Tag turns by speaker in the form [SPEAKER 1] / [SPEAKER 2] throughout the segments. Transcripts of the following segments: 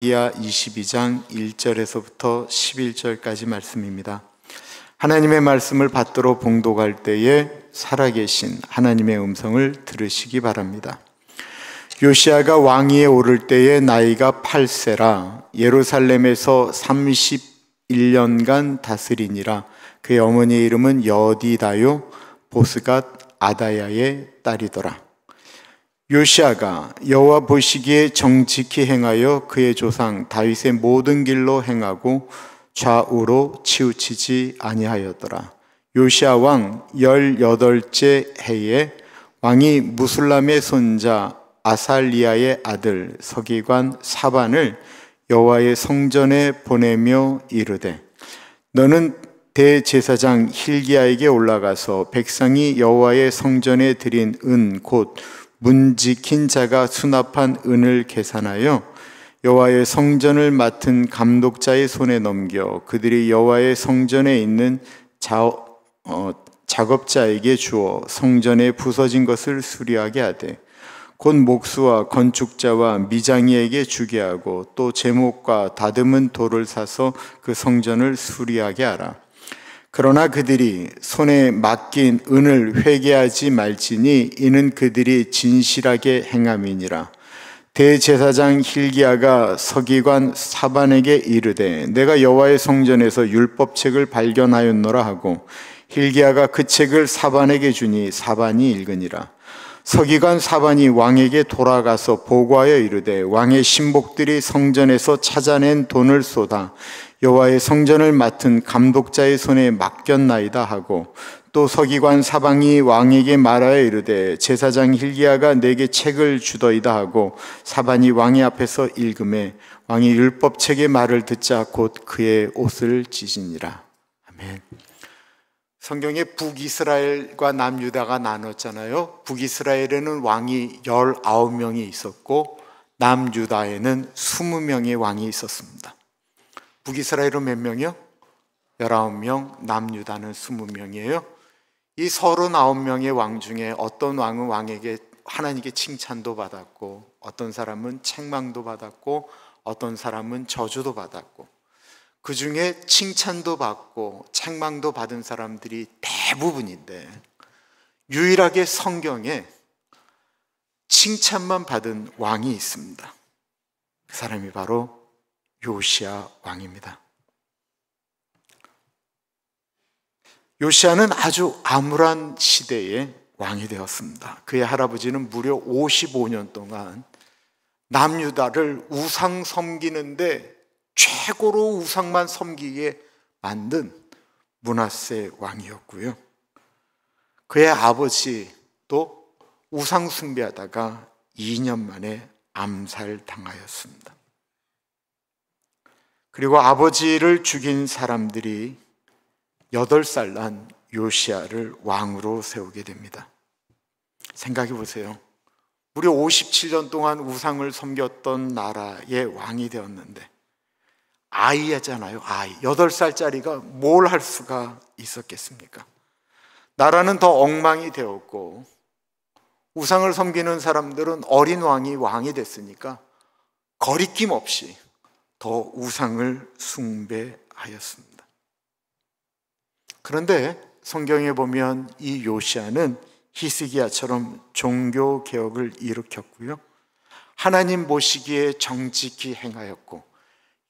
[SPEAKER 1] 이야 22장 1절에서부터 11절까지 말씀입니다. 하나님의 말씀을 받들어 봉독할 때에 살아계신 하나님의 음성을 들으시기 바랍니다. 요시야가 왕위에 오를 때에 나이가 8세라 예루살렘에서 31년간 다스리니라. 그의 어머니의 이름은 여디다요 보스갓 아다야의 딸이더라. 요시야가 여호와 보시기에 정직히 행하여 그의 조상 다윗의 모든 길로 행하고 좌우로 치우치지 아니하였더라. 요시야 왕 18째 해에 왕이 무술람의 손자 아살리야의 아들 서기관 사반을 여호와의 성전에 보내며 이르되, 너는 대제사장 힐기야에게 올라가서 백성이 여호와의 성전에 드린 은 곧 문지킨 자가 수납한 은을 계산하여 여호와의 성전을 맡은 감독자의 손에 넘겨 그들이 여호와의 성전에 있는 작업자에게 주어 성전에 부서진 것을 수리하게 하되, 곧 목수와 건축자와 미장이에게 주게 하고 또 제목과 다듬은 돌을 사서 그 성전을 수리하게 하라. 그러나 그들이 손에 맡긴 은을 회개하지 말지니 이는 그들이 진실하게 행함이니라. 대제사장 힐기야가 서기관 사반에게 이르되, 내가 여호와의 성전에서 율법책을 발견하였노라 하고 힐기야가 그 책을 사반에게 주니 사반이 읽으니라. 서기관 사반이 왕에게 돌아가서 보고하여 이르되, 왕의 신복들이 성전에서 찾아낸 돈을 쏟아 여호와의 성전을 맡은 감독자의 손에 맡겼나이다 하고, 또 서기관 사방이 왕에게 말하여 이르되, 제사장 힐기야가 내게 책을 주더이다 하고 사반이 왕의 앞에서 읽음에 왕이 율법책의 말을 듣자 곧 그의 옷을 찢으니라. 아멘. 성경에 북이스라엘과 남유다가 나눴잖아요. 북이스라엘에는 왕이 19명이 있었고 남유다에는 20명의 왕이 있었습니다. 북이스라엘은 몇 명이요? 19명, 남유다는 20명이에요. 이 39명의 왕 중에 어떤 왕은 왕에게 하나님께 칭찬도 받았고, 어떤 사람은 책망도 받았고, 어떤 사람은 저주도 받았고, 그 중에 칭찬도 받고 책망도 받은 사람들이 대부분인데, 유일하게 성경에 칭찬만 받은 왕이 있습니다. 그 사람이 바로 요시야 왕입니다. 요시야는 아주 암울한 시대에 왕이 되었습니다. 그의 할아버지는 무려 55년 동안 남유다를 우상 섬기는데 최고로 우상만 섬기게 만든 므낫세 왕이었고요. 그의 아버지도 우상 숭배하다가 2년 만에 암살당하였습니다. 그리고 아버지를 죽인 사람들이 8살 난 요시야를 왕으로 세우게 됩니다. 생각해 보세요. 무려 57년 동안 우상을 섬겼던 나라의 왕이 되었는데 아이잖아요. 아이. 8살짜리가 뭘 할 수가 있었겠습니까? 나라는 더 엉망이 되었고 우상을 섬기는 사람들은 어린 왕이 왕이 됐으니까 거리낌 없이 더 우상을 숭배하였습니다. 그런데 성경에 보면 이 요시야는 히스기야처럼 종교 개혁을 일으켰고요, 하나님 보시기에 정직히 행하였고,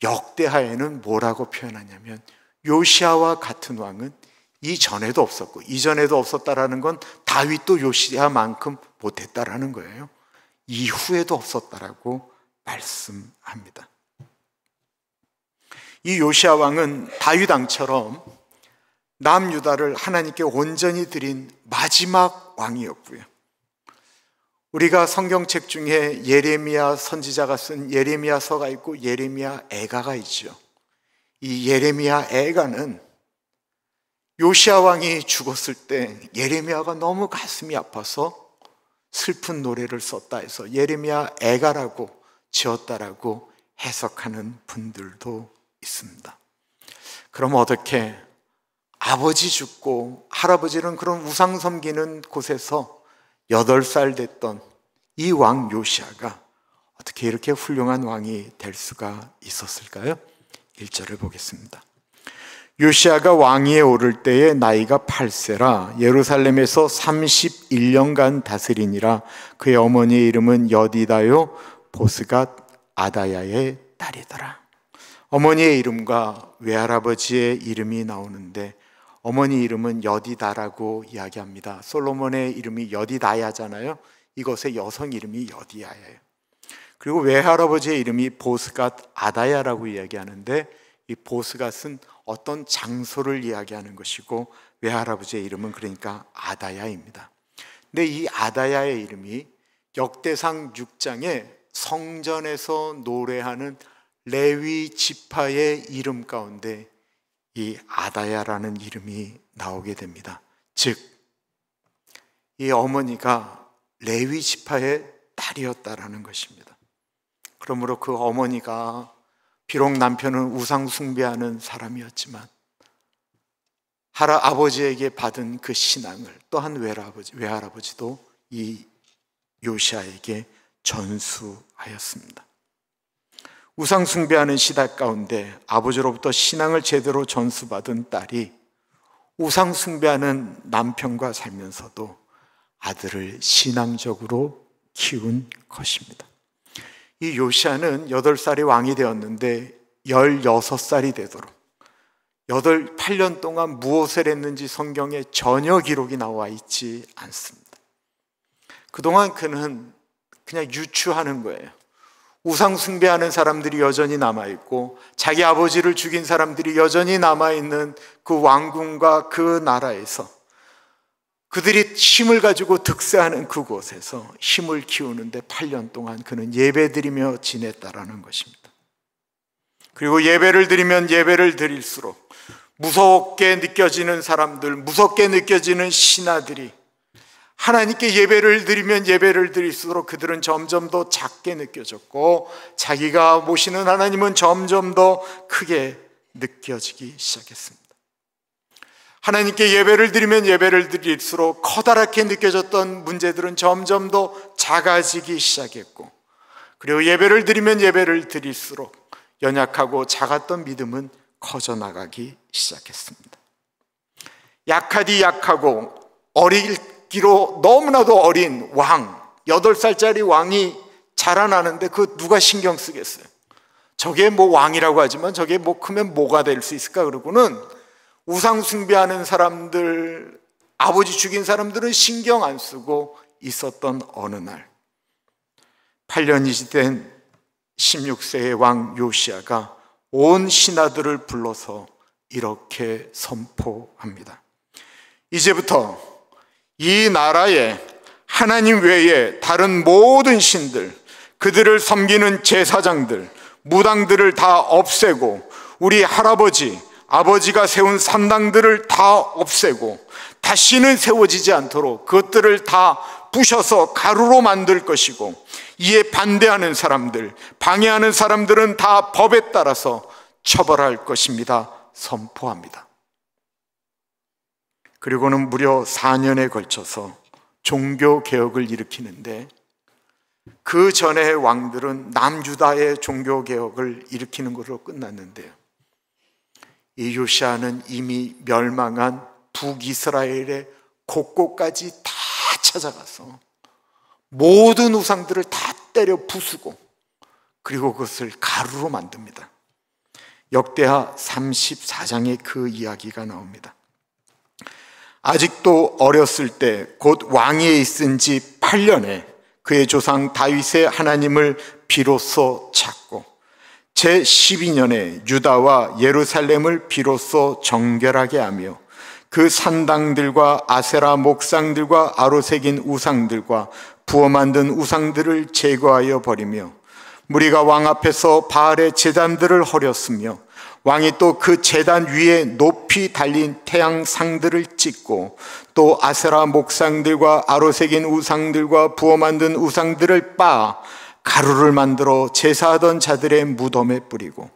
[SPEAKER 1] 역대하에는 뭐라고 표현하냐면 요시야와 같은 왕은 이전에도 없었고 이전에도 없었다라는 건 다윗도 요시야만큼 못했다라는 거예요. 이후에도 없었다라고 말씀합니다. 이 요시야 왕은 다윗 왕처럼 남유다를 하나님께 온전히 드린 마지막 왕이었고요, 우리가 성경책 중에 예레미야 선지자가 쓴 예레미야서가 있고 예레미야 애가가 있죠. 이 예레미야 애가는 요시야 왕이 죽었을 때 예레미야가 너무 가슴이 아파서 슬픈 노래를 썼다 해서 예레미야 애가라고 지었다라고 해석하는 분들도 있습니다. 그럼 어떻게 아버지 죽고 할아버지는 그런 우상 섬기는 곳에서 8살 됐던 이 왕 요시야가 어떻게 이렇게 훌륭한 왕이 될 수가 있었을까요? 1절을 보겠습니다. 요시아가 왕위에 오를 때에 나이가 8세라 예루살렘에서 31년간 다스리니라. 그의 어머니의 이름은 여디다요 보스갓 아다야의 딸이더라. 어머니의 이름과 외할아버지의 이름이 나오는데 어머니 이름은 여디다라고 이야기합니다. 솔로몬의 이름이 여디다야잖아요. 이것의 여성 이름이 여디야예요. 그리고 외할아버지의 이름이 보스갓 아다야라고 이야기하는데 이 보스갓은 어떤 장소를 이야기하는 것이고 외할아버지의 이름은 그러니까 아다야입니다. 근데 이 아다야의 이름이 역대상 6장에 성전에서 노래하는 레위 지파의 이름 가운데 이 아다야라는 이름이 나오게 됩니다. 즉, 이 어머니가 레위 지파의 딸이었다라는 것입니다. 그러므로 그 어머니가 비록 남편은 우상 숭배하는 사람이었지만 아버지에게 받은 그 신앙을 또한 외할아버지도 이 요시아에게 전수하였습니다. 우상 숭배하는 시대 가운데 아버지로부터 신앙을 제대로 전수받은 딸이 우상 숭배하는 남편과 살면서도 아들을 신앙적으로 키운 것입니다. 이 요시아는 8살이 왕이 되었는데 16살이 되도록 8년 동안 무엇을 했는지 성경에 전혀 기록이 나와 있지 않습니다. 그동안 그는 그냥 유추하는 거예요. 우상 숭배하는 사람들이 여전히 남아있고 자기 아버지를 죽인 사람들이 여전히 남아있는 그 왕궁과 그 나라에서 그들이 힘을 가지고 득세하는 그곳에서 힘을 키우는데 8년 동안 그는 예배드리며 지냈다라는 것입니다. 그리고 예배를 드리면 예배를 드릴수록 무섭게 느껴지는 사람들, 무섭게 느껴지는 신하들이 하나님께 예배를 드리면 예배를 드릴수록 그들은 점점 더 작게 느껴졌고 자기가 모시는 하나님은 점점 더 크게 느껴지기 시작했습니다. 하나님께 예배를 드리면 예배를 드릴수록 커다랗게 느껴졌던 문제들은 점점 더 작아지기 시작했고 그리고 예배를 드리면 예배를 드릴수록 연약하고 작았던 믿음은 커져나가기 시작했습니다. 약하디 약하고 어리기로 너무나도 어린 왕, 8살짜리 왕이 자라나는데 그 누가 신경 쓰겠어요? 저게 뭐 왕이라고 하지만 저게 뭐 크면 뭐가 될 수 있을까? 그러고는 우상 숭배하는 사람들, 아버지 죽인 사람들은 신경 안 쓰고 있었던 어느 날 8년이 된 16세의 왕 요시아가 온 신하들을 불러서 이렇게 선포합니다. 이제부터 이 나라에 하나님 외에 다른 모든 신들, 그들을 섬기는 제사장들, 무당들을 다 없애고 우리 할아버지, 아버지가 세운 산당들을 다 없애고 다시는 세워지지 않도록 그것들을 다 부셔서 가루로 만들 것이고 이에 반대하는 사람들, 방해하는 사람들은 다 법에 따라서 처벌할 것입니다. 선포합니다. 그리고는 무려 4년에 걸쳐서 종교개혁을 일으키는데 그 전의 왕들은 남유다의 종교개혁을 일으키는 것으로 끝났는데요. 이 요시아는 이미 멸망한 북이스라엘의 곳곳까지 다 찾아가서 모든 우상들을 다 때려 부수고 그리고 그것을 가루로 만듭니다. 역대하 34장에 그 이야기가 나옵니다. 아직도 어렸을 때 곧 왕위에 있은 지 8년에 그의 조상 다윗의 하나님을 비로소 찾고 제12년에 유다와 예루살렘을 비로소 정결하게 하며 그 산당들과 아세라 목상들과 아로새긴 우상들과 부어 만든 우상들을 제거하여 버리며 무리가 왕 앞에서 바알의 제단들을 허렸으며 왕이 또 그 제단 위에 높이 달린 태양상들을 찍고 또 아세라 목상들과 아로새긴 우상들과 부어 만든 우상들을 빻아 가루를 만들어 제사하던 자들의 무덤에 뿌리고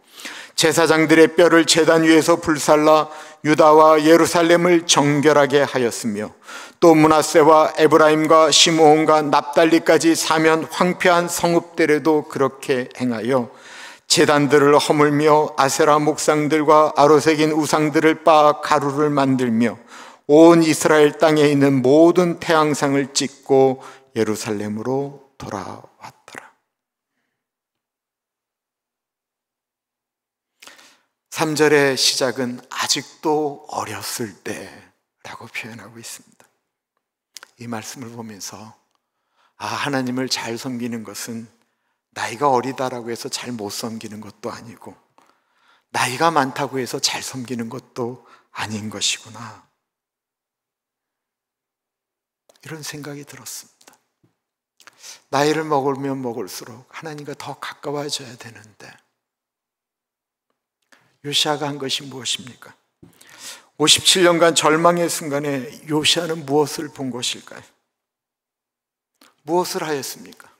[SPEAKER 1] 제사장들의 뼈를 제단 위에서 불살라 유다와 예루살렘을 정결하게 하였으며 또 므낫세와 에브라임과 시므온과 납달리까지 사면 황폐한 성읍들에도 그렇게 행하여 제단들을 허물며 아세라 목상들과 아로새긴 우상들을 빻아 가루를 만들며 온 이스라엘 땅에 있는 모든 태양상을 찍고 예루살렘으로 돌아왔더라. 3절의 시작은 아직도 어렸을 때라고 표현하고 있습니다. 이 말씀을 보면서 하나님을 잘 섬기는 것은 나이가 어리다라고 해서 잘 못 섬기는 것도 아니고 나이가 많다고 해서 잘 섬기는 것도 아닌 것이구나, 이런 생각이 들었습니다. 나이를 먹으면 먹을수록 하나님과 더 가까워져야 되는데 요시아가 한 것이 무엇입니까? 57년간 절망의 순간에 요시아는 무엇을 본 것일까요? 무엇을 하였습니까?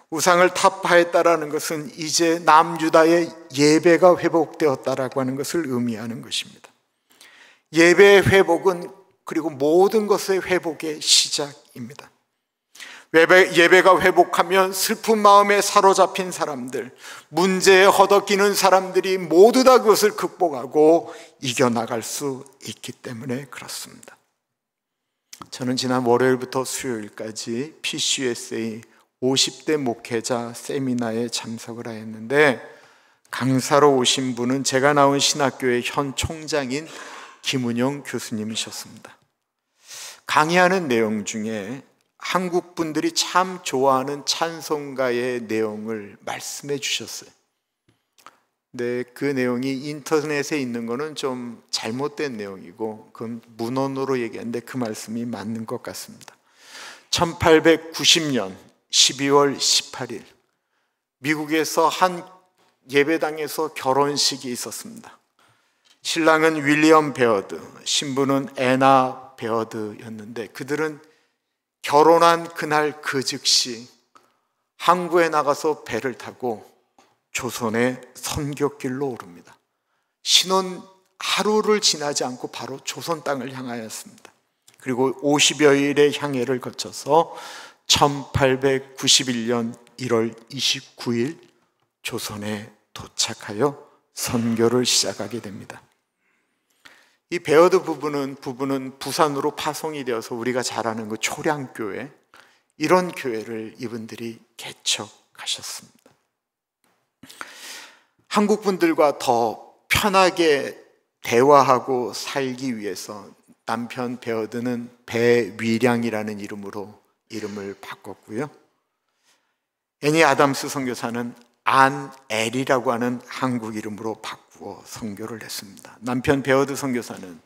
[SPEAKER 1] 우상을 타파했다라는 것은 이제 남유다의 예배가 회복되었다라고 하는 것을 의미하는 것입니다. 예배의 회복은 그리고 모든 것의 회복의 시작입니다. 예배가 회복하면 슬픈 마음에 사로잡힌 사람들, 문제에 허덕이는 사람들이 모두 다 그것을 극복하고 이겨나갈 수 있기 때문에 그렇습니다. 저는 지난 월요일부터 수요일까지 PCUSA 50대 목회자 세미나에 참석을 하였는데, 강사로 오신 분은 제가 나온 신학교의 현 총장인 김은영 교수님이셨습니다. 강의하는 내용 중에 한국 분들이 참 좋아하는 찬송가의 내용을 말씀해 주셨어요. 근데 그 내용이 인터넷에 있는 거는 좀 잘못된 내용이고 그건 문헌으로 얘기하는데 그 말씀이 맞는 것 같습니다. 1890년 12월 18일 미국에서 한 예배당에서 결혼식이 있었습니다. 신랑은 윌리엄 베어드, 신부는 애나 베어드였는데 그들은 결혼한 그날 그 즉시 항구에 나가서 배를 타고 조선의 선교길로 오릅니다. 신혼 하루를 지나지 않고 바로 조선 땅을 향하였습니다. 그리고 50여 일의 향해를 거쳐서 1891년 1월 29일 조선에 도착하여 선교를 시작하게 됩니다. 이 베어드 부부는 부산으로 파송이 되어서 우리가 잘 아는 그 초량교회, 이런 교회를 이분들이 개척하셨습니다. 한국 분들과 더 편하게 대화하고 살기 위해서 남편 베어드는 배위량이라는 이름으로 이름을 바꿨고요. 애니 아담스 선교사는 안엘이라고 하는 한국 이름으로 바꾸어 선교를 했습니다. 남편 베어드 선교사는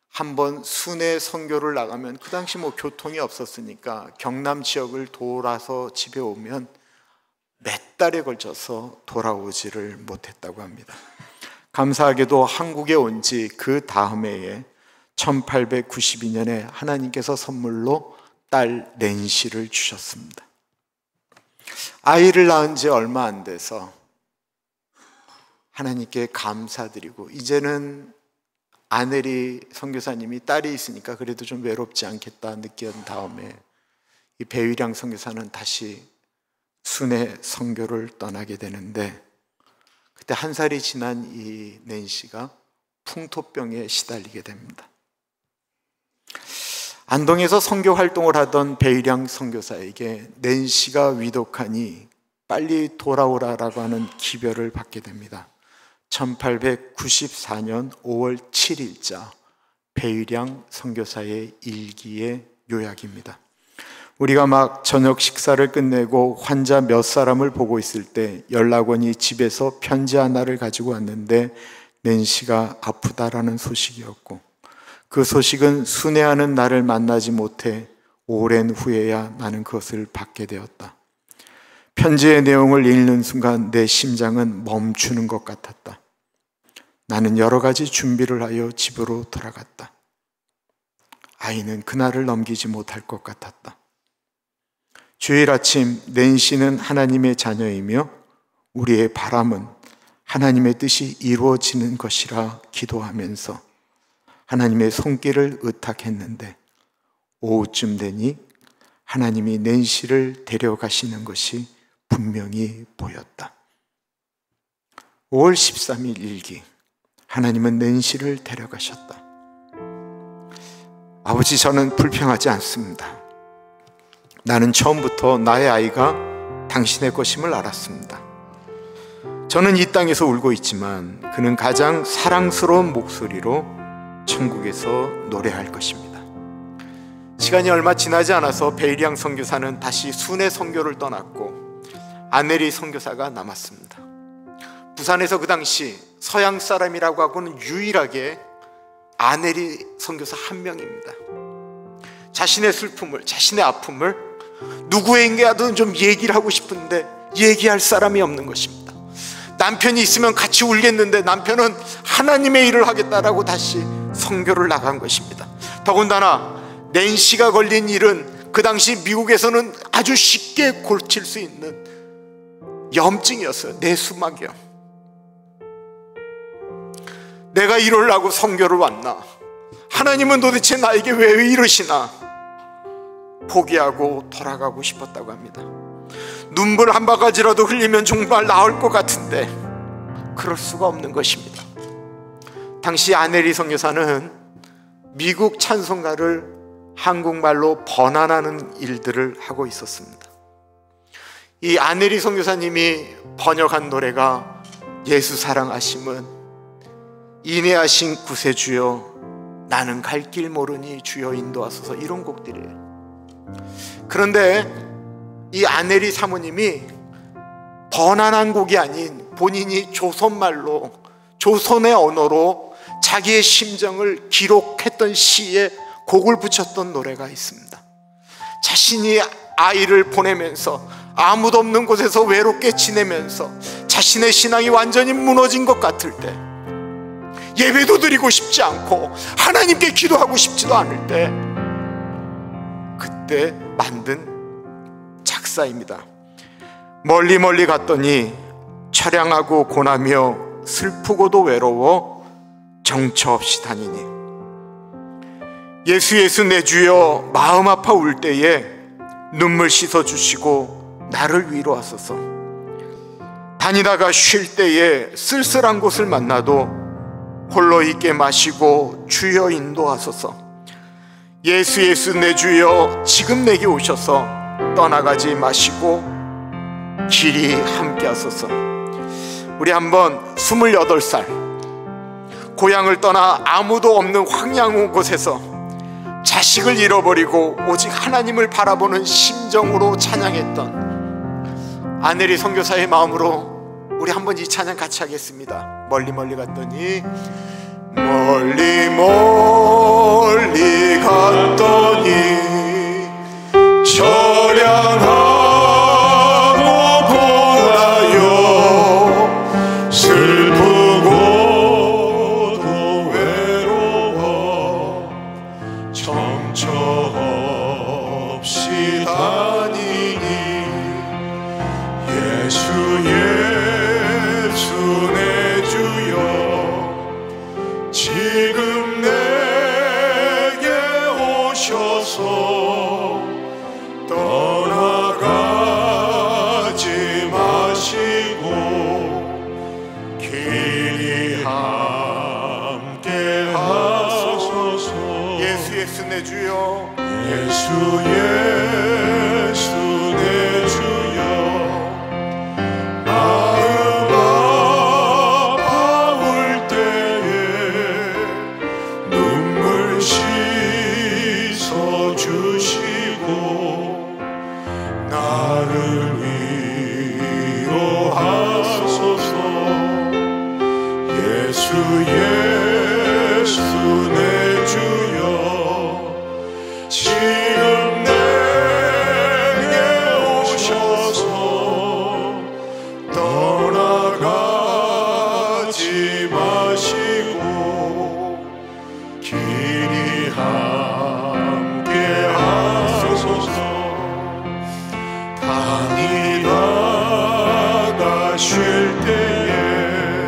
[SPEAKER 1] 한번 순회 선교를 나가면 그 당시 교통이 없었으니까 경남 지역을 돌아서 집에 오면 몇 달에 걸쳐서 돌아오지를 못했다고 합니다. 감사하게도 한국에 온 지 그 다음 해에 1892년에 하나님께서 선물로 딸 낸시를 주셨습니다. 아이를 낳은 지 얼마 안 돼서 하나님께 감사드리고 이제는 아넬이 선교사님이 딸이 있으니까 그래도 좀 외롭지 않겠다 느낀 다음에 이 배위량 선교사는 다시 순회 선교를 떠나게 되는데, 그때 한 살이 지난 이 낸시가 풍토병에 시달리게 됩니다. 안동에서 선교 활동을 하던 배위량 선교사에게 낸시가 위독하니 빨리 돌아오라라고 하는 기별을 받게 됩니다. 1894년 5월 7일자 배위량 선교사의 일기의 요약입니다. 우리가 막 저녁 식사를 끝내고 환자 몇 사람을 보고 있을 때 연락원이 집에서 편지 하나를 가지고 왔는데 낸시가 아프다라는 소식이었고, 그 소식은 순회하는 나를 만나지 못해 오랜 후에야 나는 그것을 받게 되었다. 편지의 내용을 읽는 순간 내 심장은 멈추는 것 같았다. 나는 여러 가지 준비를 하여 집으로 돌아갔다. 아이는 그날을 넘기지 못할 것 같았다. 주일 아침 낸시는 하나님의 자녀이며 우리의 바람은 하나님의 뜻이 이루어지는 것이라 기도하면서 하나님의 손길을 의탁했는데 오후쯤 되니 하나님이 낸시를 데려가시는 것이 분명히 보였다. 5월 13일 일기. 하나님은 낸시를 데려가셨다. 아버지, 저는 불평하지 않습니다. 나는 처음부터 나의 아이가 당신의 것임을 알았습니다. 저는 이 땅에서 울고 있지만 그는 가장 사랑스러운 목소리로 천국에서 노래할 것입니다. 시간이 얼마 지나지 않아서 베일양 선교사는 다시 순회 선교를 떠났고 아네리 선교사가 남았습니다. 부산에서 그 당시 서양 사람이라고 하고는 유일하게 아네리 선교사 한 명입니다. 자신의 슬픔을, 자신의 아픔을 누구에게라도 좀 얘기를 하고 싶은데 얘기할 사람이 없는 것입니다. 남편이 있으면 같이 울겠는데 남편은 하나님의 일을 하겠다라고 다시 선교를 나간 것입니다. 더군다나 낸시가 걸린 일은 그 당시 미국에서는 아주 쉽게 고칠 수 있는 염증이었어요. 내수막염. 내가 이러려고 선교를 왔나? 하나님은 도대체 나에게 왜 이러시나? 포기하고 돌아가고 싶었다고 합니다. 눈물 한 바가지라도 흘리면 정말 나을 것 같은데 그럴 수가 없는 것입니다. 당시 아네리 선교사는 미국 찬송가를 한국말로 번안하는 일들을 하고 있었습니다. 이 아네리 선교사님이 번역한 노래가 예수 사랑하심은 인애하신 구세주여 나는 갈 길 모르니 주여 인도하소서, 이런 곡들이에요. 그런데 이 아네리 사모님이 번안한 곡이 아닌 본인이 조선말로, 조선의 언어로 자기의 심정을 기록했던 시에 곡을 붙였던 노래가 있습니다. 자신이 아이를 보내면서 아무도 없는 곳에서 외롭게 지내면서 자신의 신앙이 완전히 무너진 것 같을 때, 예배도 드리고 싶지 않고 하나님께 기도하고 싶지도 않을 때, 그때 만든 작사입니다. 멀리 멀리 갔더니 처량하고 고나며 슬프고도 외로워 정처 없이 다니니 예수 예수 내 주여 마음 아파 울 때에 눈물 씻어주시고 나를 위로하소서. 다니다가 쉴 때에 쓸쓸한 곳을 만나도 홀로 있게 마시고 주여 인도하소서. 예수 예수 내 주여 지금 내게 오셔서 떠나가지 마시고 길이 함께 하소서. 우리 한번 28살 고향을 떠나 아무도 없는 황양 곳에서 자식을 잃어버리고 오직 하나님을 바라보는 심정으로 찬양했던 아네리 선교사의 마음으로 우리 한번 이 찬양 같이 하겠습니다. 멀리 멀리 갔더니 멀리 멀리 갔더니 처량하고 고나요 슬프고도 외로워 정처 없이 다니니 예수 내 주여 지금 내게 오셔서 떠나가지 마시고 길이 함께 하소서. 예수 예수 내 주여 예수 예수 내 주여 마음 아파올 때에 눈물 씻어주시고 나를 위로하소서. 예수 예수 내 주여 지금 내게 오셔서 떠나가지 마시고 길이 함께 하소서. 다니다가 쉴 때에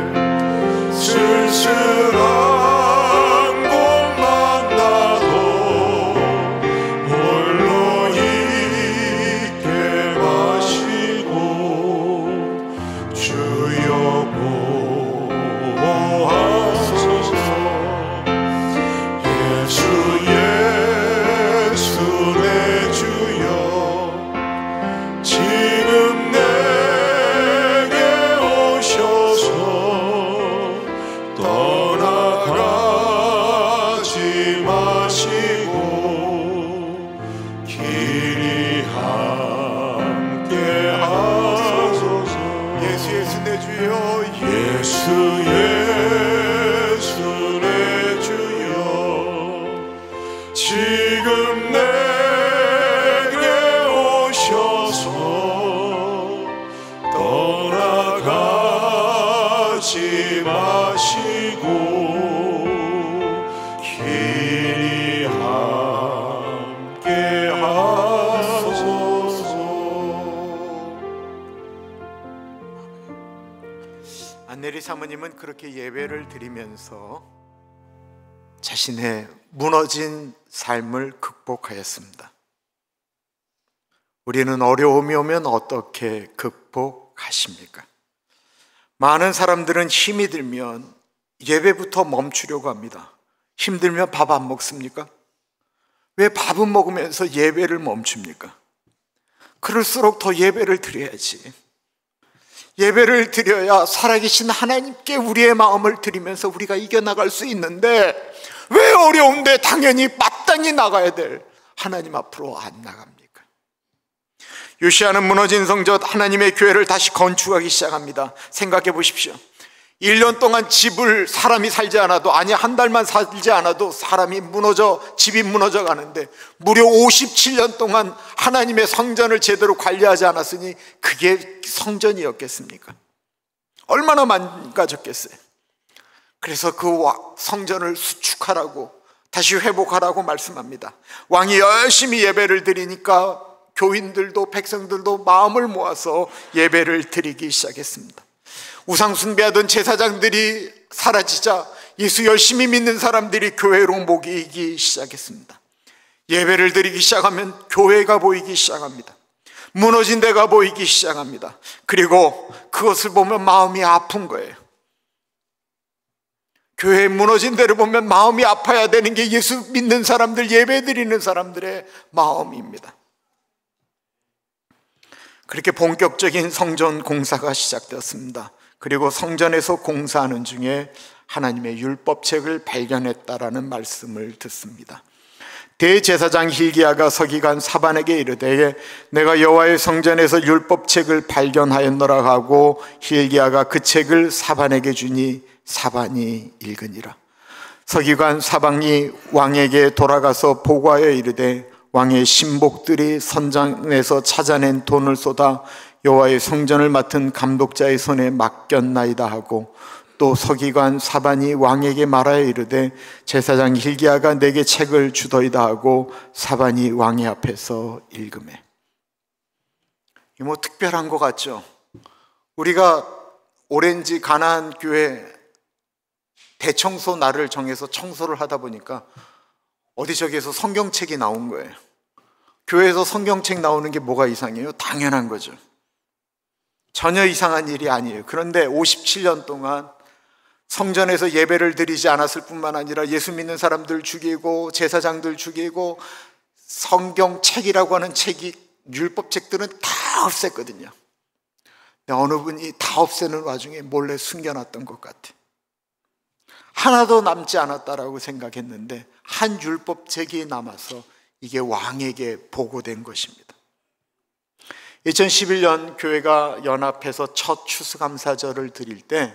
[SPEAKER 1] 예수 예수 내 주여 지금 내게 오셔서 떠나가지 마시고 길이 함께 하소서. 안내리 사모님은 그렇게 예배를 드리면서 자신의 무너진 삶을 극복하였습니다. 우리는 어려움이 오면 어떻게 극복하십니까? 많은 사람들은 힘이 들면 예배부터 멈추려고 합니다. 힘들면 밥 안 먹습니까? 왜 밥은 먹으면서 예배를 멈춥니까? 그럴수록 더 예배를 드려야지. 예배를 드려야 살아계신 하나님께 우리의 마음을 드리면서 우리가 이겨나갈 수 있는데, 왜 어려운데 당연히 마땅히 나가야 될 하나님 앞으로 안 나갑니까? 요시야는 무너진 성전 하나님의 교회를 다시 건축하기 시작합니다. 생각해 보십시오. 1년 동안 집을 사람이 살지 않아도, 아니 한 달만 살지 않아도 집이 무너져 가는데 무려 57년 동안 하나님의 성전을 제대로 관리하지 않았으니 그게 성전이었겠습니까? 얼마나 망가졌겠어요. 그래서 그 성전을 수축하라고, 다시 회복하라고 말씀합니다. 왕이 열심히 예배를 드리니까 교인들도 백성들도 마음을 모아서 예배를 드리기 시작했습니다. 우상 숭배하던 제사장들이 사라지자 예수 열심히 믿는 사람들이 교회로 모이기 시작했습니다. 예배를 드리기 시작하면 교회가 보이기 시작합니다. 무너진 데가 보이기 시작합니다. 그리고 그것을 보면 마음이 아픈 거예요. 교회 무너진 데를 보면 마음이 아파야 되는 게 예수 믿는 사람들, 예배 드리는 사람들의 마음입니다. 그렇게 본격적인 성전 공사가 시작되었습니다. 그리고 성전에서 공사하는 중에 하나님의 율법책을 발견했다라는 말씀을 듣습니다. 대제사장 hil기야가 서기관 사반에게 이르되 내가 여호와의 성전에서 율법책을 발견하였노라 하고 hil기야가 그 책을 사반에게 주니 사반이 읽으니라. 서기관 사반이 왕에게 돌아가서 보고하여 이르되 왕의 신복들이 선장에서 찾아낸 돈을 쏟아 여호와의 성전을 맡은 감독자의 손에 맡겼나이다 하고, 또 서기관 사반이 왕에게 말하여 이르되 제사장 hil기야가 내게 책을 주더이다 하고 사반이 왕의 앞에서 읽으매. 이 뭐 특별한 것 같죠? 우리가 오렌지 가나안 교회 대청소 날을 정해서 청소를 하다 보니까 어디저기에서 성경책이 나온 거예요. 교회에서 성경책 나오는 게 뭐가 이상해요? 당연한 거죠. 전혀 이상한 일이 아니에요. 그런데 57년 동안 성전에서 예배를 드리지 않았을 뿐만 아니라 예수 믿는 사람들 죽이고 제사장들 죽이고 성경책이라고 하는 책이, 율법책들은 다 없앴거든요. 근데 어느 분이 다 없애는 와중에 몰래 숨겨놨던 것 같아요. 하나도 남지 않았다라고 생각했는데 한 율법책이 남아서 이게 왕에게 보고된 것입니다. 2011년 교회가 연합해서 첫 추수감사절을 드릴 때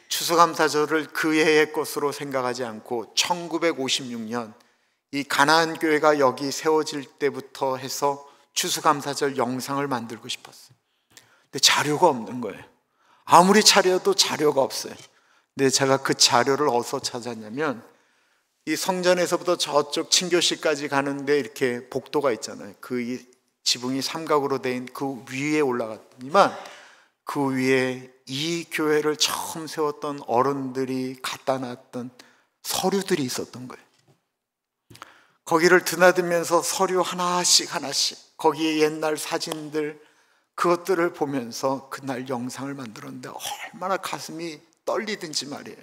[SPEAKER 1] 추수감사절을 그 해의 것으로 생각하지 않고 1956년 이 가나안 교회가 여기 세워질 때부터 해서 추수감사절 영상을 만들고 싶었어요. 근데 자료가 없는 거예요. 아무리 찾아도 자료가 없어요. 근데 제가 그 자료를 어디서 찾았냐면, 이 성전에서부터 저쪽 친교실까지 가는데 이렇게 복도가 있잖아요. 그 지붕이 삼각으로 된 그 위에 올라갔더니만 그 위에 이 교회를 처음 세웠던 어른들이 갖다 놨던 서류들이 있었던 거예요. 거기를 드나들면서 서류 하나씩 거기에 옛날 사진들, 그것들을 보면서 그날 영상을 만들었는데 얼마나 가슴이 떨리든지 말이에요.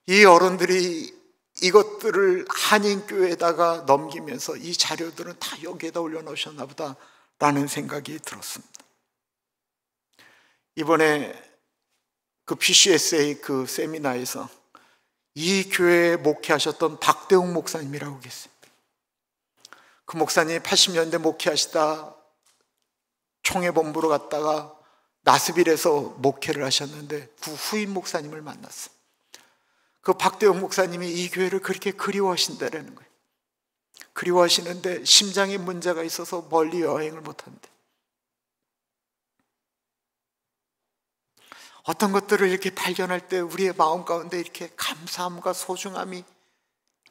[SPEAKER 1] 이 어른들이 이것들을 한인교회에다가 넘기면서 이 자료들은 다 여기에다 올려놓으셨나 보다 라는 생각이 들었습니다. 이번에 그 PCSA 그 세미나에서 이 교회에 목회하셨던 박대웅 목사님이라고 계세요. 그 목사님이 80년대 목회하시다 총회본부로 갔다가 나스빌에서 목회를 하셨는데 그 후임 목사님을 만났어요. 그 박대영 목사님이 이 교회를 그렇게 그리워하신다라는 거예요. 그리워하시는데 심장에 문제가 있어서 멀리 여행을 못한대. 어떤 것들을 이렇게 발견할 때 우리의 마음 가운데 이렇게 감사함과 소중함이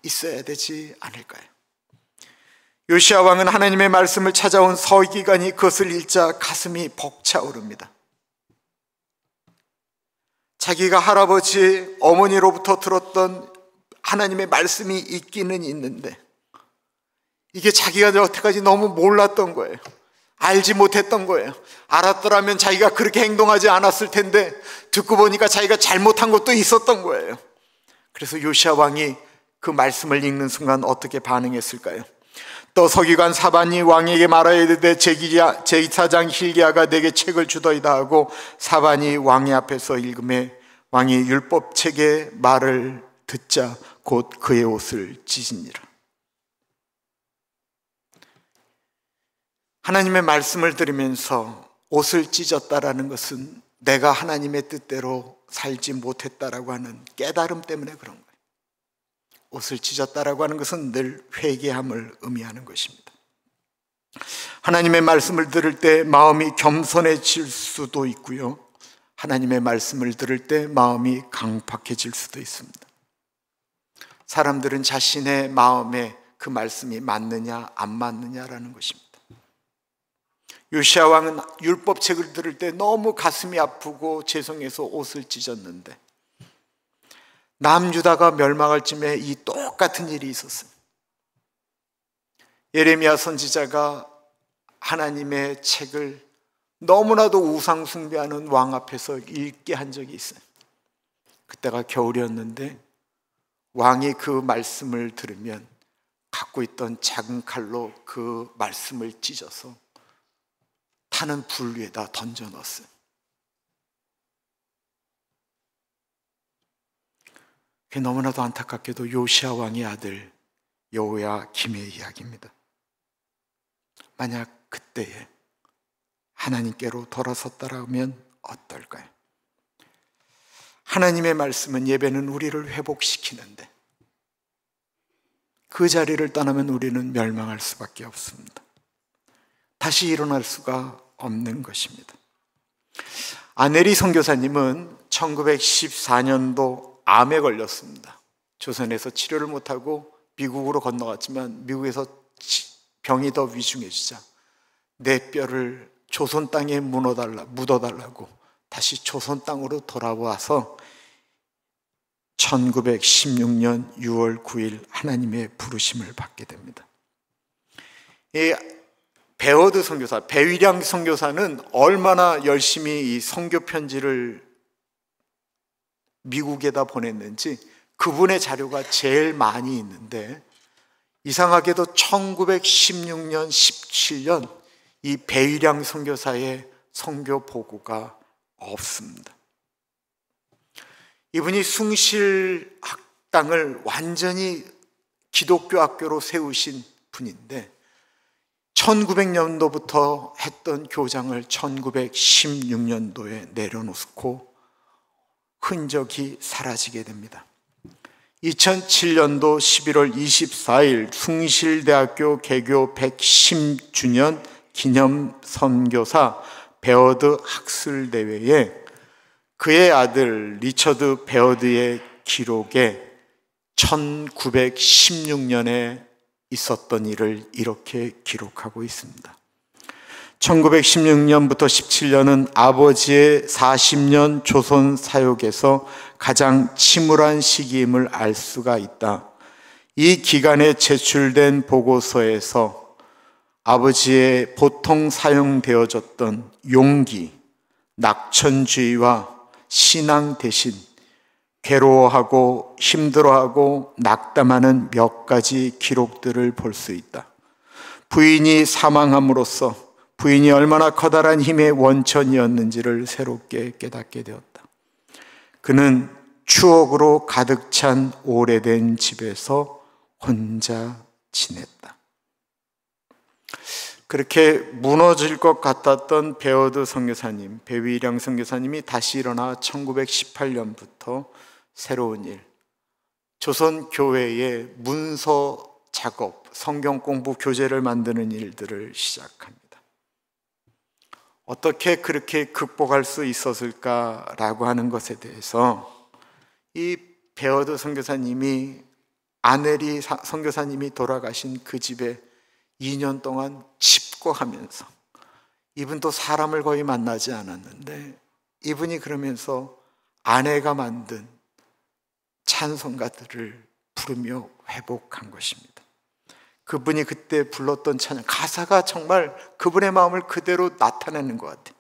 [SPEAKER 1] 있어야 되지 않을까요? 요시야 왕은 하나님의 말씀을 찾아온 서기관이 그것을 읽자 가슴이 벅차오릅니다. 자기가 할아버지, 어머니로부터 들었던 하나님의 말씀이 있기는 있는데 이게 자기가 여태까지 너무 몰랐던 거예요. 알지 못했던 거예요. 알았더라면 자기가 그렇게 행동하지 않았을 텐데 듣고 보니까 자기가 잘못한 것도 있었던 거예요. 그래서 요시야 왕이 그 말씀을 읽는 순간 어떻게 반응했을까요? 또 서기관 사반이 왕에게 말하여 이르되 제사장 hil기야가 내게 책을 주더이다 하고 사반이 왕의 앞에서 읽음에 왕이 율법책의 말을 듣자 곧 그의 옷을 찢으니라. 하나님의 말씀을 들으면서 옷을 찢었다라는 것은 내가 하나님의 뜻대로 살지 못했다라고 하는 깨달음 때문에 그런 거예요. 옷을 찢었다라고 하는 것은 늘 회개함을 의미하는 것입니다. 하나님의 말씀을 들을 때 마음이 겸손해질 수도 있고요, 하나님의 말씀을 들을 때 마음이 강팍해질 수도 있습니다. 사람들은 자신의 마음에 그 말씀이 맞느냐 안 맞느냐라는 것입니다. 요시야 왕은 율법책을 들을 때 너무 가슴이 아프고 죄송해서 옷을 찢었는데 남유다가 멸망할 쯤에 이 똑같은 일이 있었어요. 예레미야 선지자가 하나님의 책을 너무나도 우상 숭배하는 왕 앞에서 읽게 한 적이 있어요. 그때가 겨울이었는데 왕이 그 말씀을 들으면 갖고 있던 작은 칼로 그 말씀을 찢어서 타는 불 위에다 던져 넣었어요. 그게 너무나도 안타깝게도 요시야 왕의 아들 여호야김의 이야기입니다. 만약 그때에 하나님께로 돌아섰다라면 어떨까요? 하나님의 말씀은, 예배는 우리를 회복시키는데 그 자리를 떠나면 우리는 멸망할 수밖에 없습니다. 다시 일어날 수가 없는 것입니다. 아네리 선교사님은 1914년도 암에 걸렸습니다. 조선에서 치료를 못하고 미국으로 건너갔지만 미국에서 병이 더 위중해지자 내 뼈를 조선 땅에 묻어달라고 다시 조선 땅으로 돌아와서 1916년 6월 9일 하나님의 부르심을 받게 됩니다. 이 베어드 선교사, 배위량 선교사는 얼마나 열심히 이 선교 편지를 미국에다 보냈는지 그분의 자료가 제일 많이 있는데, 이상하게도 1916년, 17년 이 배위량 선교사의 선교 보고가 없습니다. 이분이 숭실학당을 완전히 기독교 학교로 세우신 분인데 1900년도부터 했던 교장을 1916년도에 내려놓고 흔적이 사라지게 됩니다. 2007년도 11월 24일 숭실대학교 개교 110주년 기념 선교사 베어드 학술대회에 그의 아들 리처드 베어드의 기록에 1916년에 있었던 일을 이렇게 기록하고 있습니다. 1916년부터 17년은 아버지의 40년 조선 사역에서 가장 침울한 시기임을 알 수가 있다. 이 기간에 제출된 보고서에서 아버지의 보통 사용되어졌던 용기, 낙천주의와 신앙 대신 괴로워하고 힘들어하고 낙담하는 몇 가지 기록들을 볼 수 있다. 부인이 사망함으로써 부인이 얼마나 커다란 힘의 원천이었는지를 새롭게 깨닫게 되었다. 그는 추억으로 가득 찬 오래된 집에서 혼자 지냈다. 그렇게 무너질 것 같았던 베어드 선교사님, 배위량 선교사님이 다시 일어나 1918년부터 새로운 일, 조선 교회의 문서 작업, 성경 공부 교재를 만드는 일들을 시작합니다. 어떻게 그렇게 극복할 수 있었을까라고 하는 것에 대해서 이 베어드 선교사님이 아넬이 선교사님이 돌아가신 그 집에 2년 동안 집거하면서, 이분도 사람을 거의 만나지 않았는데 이분이 그러면서 아내가 만든 찬송가들을 부르며 회복한 것입니다. 그분이 그때 불렀던 찬양, 가사가 정말 그분의 마음을 그대로 나타내는 것 같아요.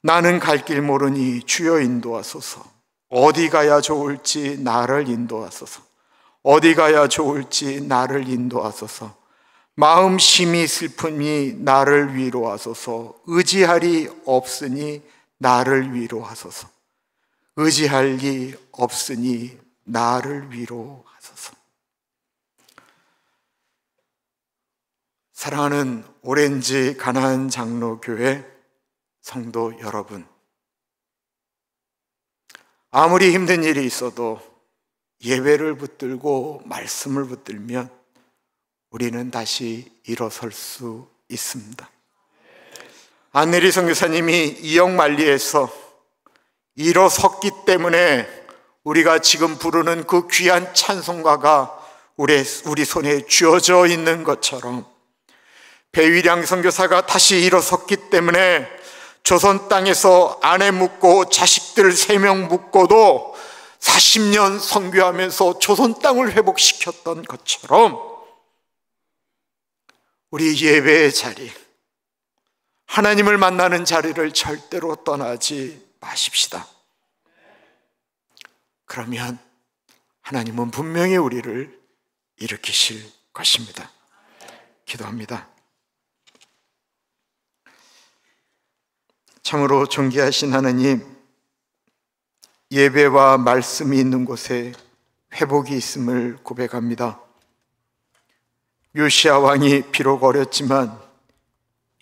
[SPEAKER 1] 나는 갈 길 모르니 주여 인도하소서. 어디 가야 좋을지 나를 인도하소서. 어디 가야 좋을지 나를 인도하소서. 마음 심히 슬픔이 나를 위로하소서. 의지할 리 없으니 나를 위로하소서. 의지할 리 없으니 나를 위로하소서. 사랑하는 오렌지 가나안 장로교회 성도 여러분, 아무리 힘든 일이 있어도 예배를 붙들고 말씀을 붙들면 우리는 다시 일어설 수 있습니다. 안내리 선교사님이 이역만리에서 일어섰기 때문에 우리가 지금 부르는 그 귀한 찬송가가 우리 손에 쥐어져 있는 것처럼, 배위량 선교사가 다시 일어섰기 때문에 조선 땅에서 아내 묻고 자식들 3명 묻고도 40년 선교하면서 조선 땅을 회복시켰던 것처럼 우리 예배의 자리, 하나님을 만나는 자리를 절대로 떠나지 마십시다. 그러면 하나님은 분명히 우리를 일으키실 것입니다. 기도합니다. 참으로 존귀하신 하나님, 예배와 말씀이 있는 곳에 회복이 있음을 고백합니다. 요시야 왕이 비록 어렸지만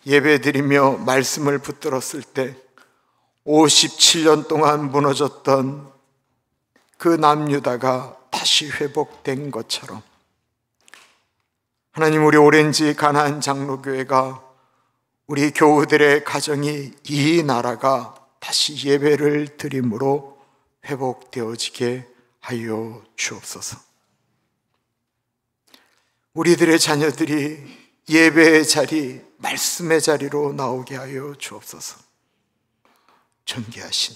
[SPEAKER 1] 예배드리며 말씀을 붙들었을 때 57년 동안 무너졌던 그 남유다가 다시 회복된 것처럼, 하나님, 우리 오렌지 가나안 장로교회가, 우리 교우들의 가정이, 이 나라가 다시 예배를 드림으로 회복되어지게 하여 주옵소서. 우리들의 자녀들이 예배의 자리, 말씀의 자리로 나오게 하여 주옵소서. 존귀하신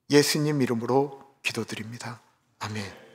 [SPEAKER 1] 예수님 이름으로 기도드립니다. 아멘.